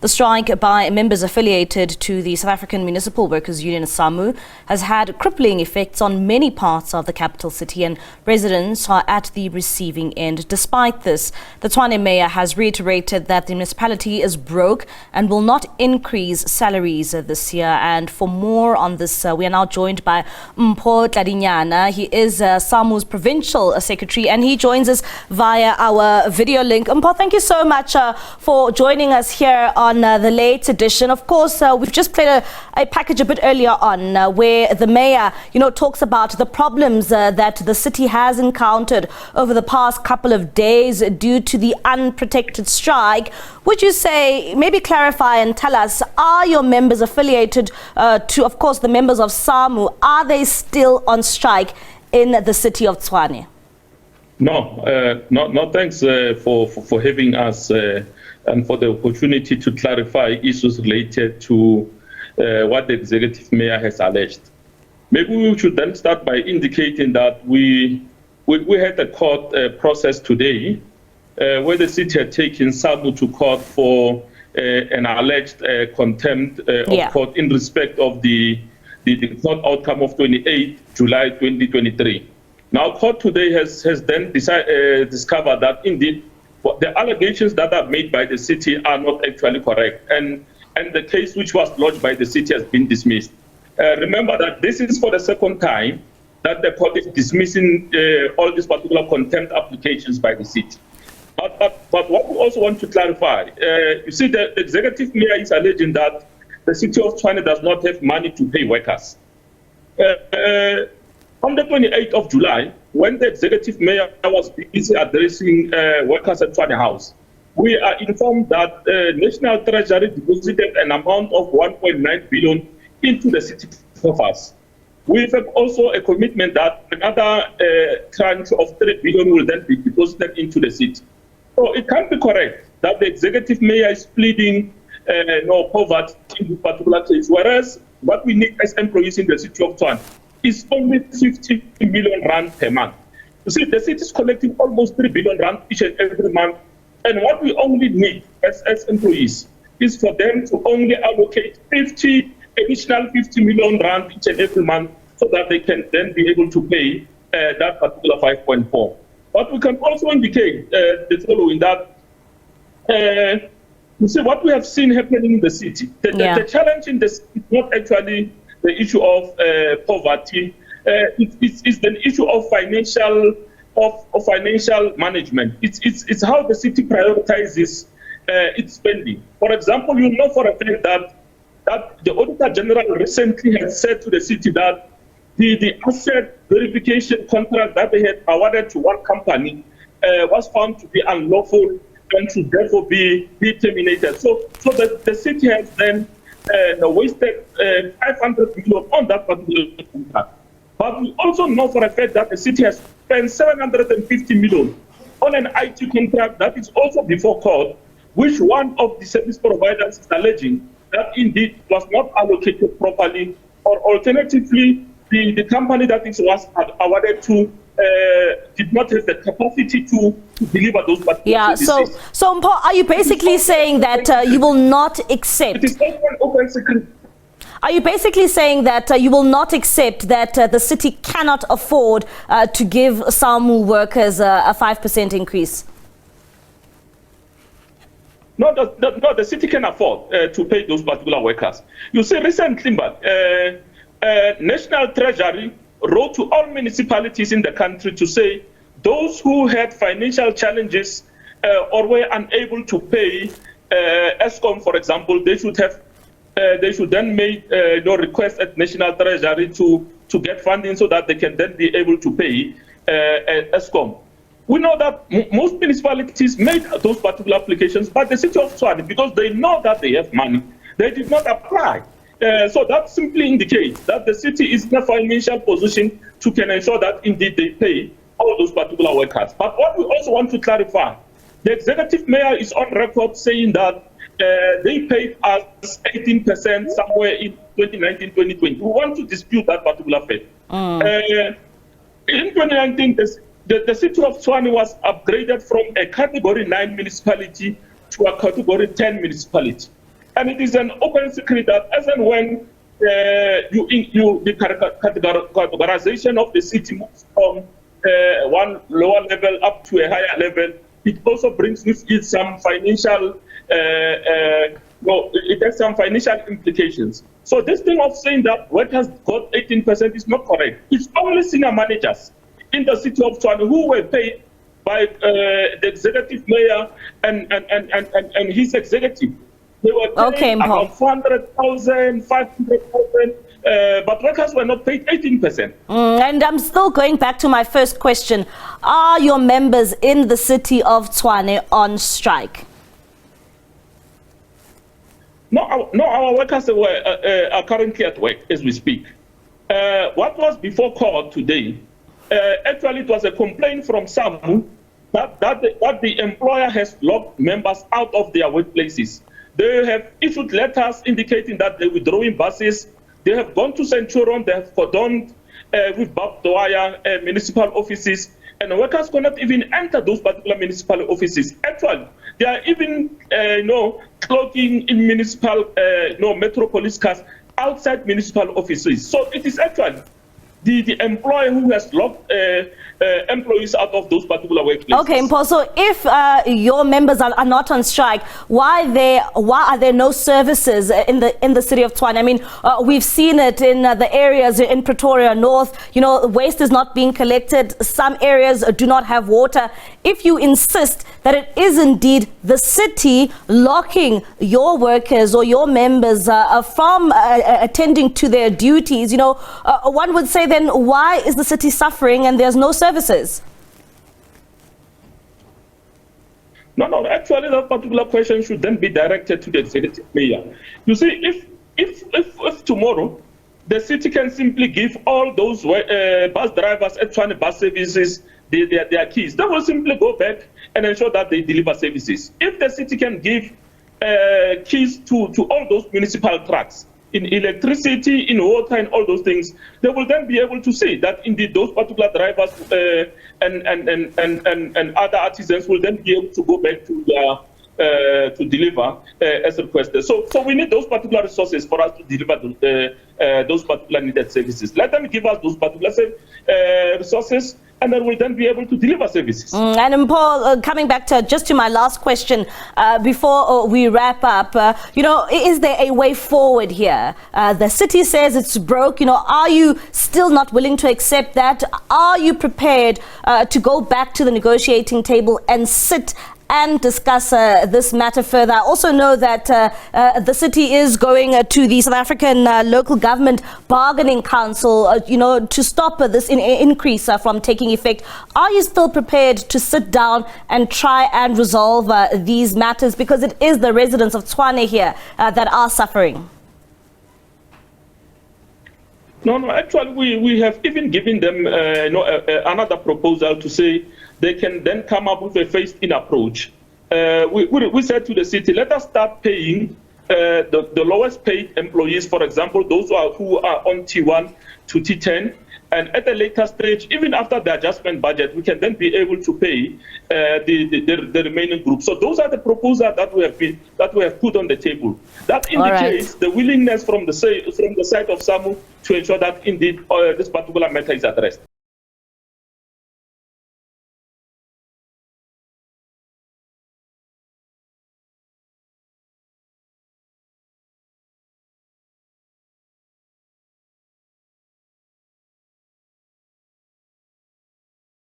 The strike by members affiliated to the South African Municipal Workers Union, SAMWU, has had crippling effects on many parts of the capital city, and residents are at the receiving end. Despite this, the Tshwane Mayor has reiterated that the municipality is broke and will not increase salaries this year. And for more on this, we are now joined by Mpho Tladinyane. He is SAMWU's Provincial Secretary, and he joins us via our video link. Mpho, thank you so much for joining us here on the late edition. Of course, we've just played a package a bit earlier on where the mayor, talks about the problems that the city has encountered over the past couple of days due to the unprotected strike. Would you say, maybe clarify and tell us, are your members affiliated to, of course, the members of SAMWU? Are they still on strike in the city of Tshwane? No, thanks for having us and for the opportunity to clarify issues related to what the executive mayor has alleged. Maybe we should then start by indicating that we had a court process today where the city had taken SAMWU to court for an alleged contempt of court in respect of the court outcome of 28 July 2023. Now, court today has then discovered that indeed the allegations that are made by the city are not actually correct, and the case which was lodged by the city has been dismissed. Remember that this is for the second time that the court is dismissing all these particular contempt applications by the city. But what we also want to clarify, you see, the executive mayor is alleging that the city of Tshwane does not have money to pay workers. On the 28th of July, when the executive mayor was busy addressing workers at Tshwane House, we are informed that National Treasury deposited an amount of 1.9 billion into the city coffers. We have also a commitment that another tranche of 3 billion will then be deposited into the city. So it can't be correct that the executive mayor is pleading poverty in this particular case, whereas what we need as employees in the city of Tshwane is only 50 million rand per month. You see, the city is collecting almost 3 billion rand each and every month, and what we only need as employees is for them to only allocate additional 50 million rand each and every month so that they can then be able to pay that particular 5.4. But we can also indicate the following, that you see what we have seen happening in the city. The challenge in this is not actually the issue of poverty. It's the issue of financial management. It's how the city prioritizes its spending. For example, you know for a fact that the Auditor General recently has said to the city that the asset verification contract that they had awarded to one company was found to be unlawful and should therefore be terminated. So the city has then wasted 500 million on that particular contract. But we also know for a fact that the city has spent 750 million on an IT contract that is also before court, which one of the service providers is alleging that indeed was not allocated properly, or alternatively, the company that it was awarded to did not have the capacity to deliver those particular services. So Mpho, are you basically saying that you will not accept? It is also an open secret. Are you basically saying that you will not accept that the city cannot afford to give SAMWU workers a 5% increase? No, the city can afford to pay those particular workers. You see, recently, National Treasury wrote to all municipalities in the country to say those who had financial challenges or were unable to pay ESCOM, for example, they should then make request at National Treasury to get funding so that they can then be able to pay ESCOM. We know that most municipalities made those particular applications, but the city of Tshwane, because they know that they have money, they did not apply. So that simply indicates that the city is in a financial position to can ensure that indeed they pay all those particular workers. But what we also want to clarify, the executive mayor is on record saying that they paid us 18% somewhere in 2019-2020. We want to dispute that particular fact. In 2019, the city of Tshwane was upgraded from a category 9 municipality to a category 10 municipality. And it is an open secret that as and when the categorization of the city moves from one lower level up to a higher level, it also brings with it some financial, it has some financial implications. So this thing of saying that workers got 18% is not correct. It's only senior managers in the city of Tshwane who were paid by the executive mayor and his executive. They were paid around 400,000, 500,000, but workers were not paid 18%. And I'm still going back to my first question. Are your members in the city of Tshwane on strike? No, our workers are currently at work as we speak. What was before court today, actually it was a complaint from SAMWU that the employer has locked members out of their workplaces. They have issued letters indicating that they're withdrawing buses. They have gone to Centurion, they have cordoned with barbed wire municipal offices, and workers cannot even enter those particular municipal offices. Actually, they are even cloaking in municipal metro police cars outside municipal offices. So it is actually the employer who has locked employees out of those particular workplaces. Okay, Mpho, so if your members are not on strike, why are there no services in the city of Tshwane? I mean, we've seen it in the areas in Pretoria North. Waste is not being collected. Some areas do not have water. If you insist that it is indeed the city locking your workers or your members from attending to their duties, one would say then why is the city suffering and there's no services? No, actually that particular question should then be directed to the executive mayor. You see, if tomorrow the city can simply give all those bus drivers at Tshwane bus services their keys, they will simply go back and ensure that they deliver services. If the city can give keys to all those municipal trucks, in electricity, in water, and all those things, they will then be able to say that indeed those particular drivers and other artisans will then be able to go back to their to deliver as requested. So we need those particular resources for us to deliver those particular needed services. Let them give us those particular resources, and then we'll then be able to deliver services. And Mpho, coming back to my last question before we wrap up, is there a way forward here? The city says it's broke. Are you still not willing to accept that? Are you prepared to go back to the negotiating table and sit and discuss this matter further? I also know that the city is going to the South African Local Government Bargaining Council, to stop this increase from taking effect. Are you still prepared to sit down and try and resolve these matters? Because it is the residents of Tshwane here that are suffering. No, actually, we have even given them another proposal to say they can then come up with a phased-in approach. We said to the city, let us start paying the lowest paid employees, for example, those who are on T1 to T10, and at a later stage, even after the adjustment budget, we can then be able to pay the remaining group. So those are the proposals that we have put on the table. That indicates the willingness from the side of SAMWU to ensure that indeed this particular matter is addressed.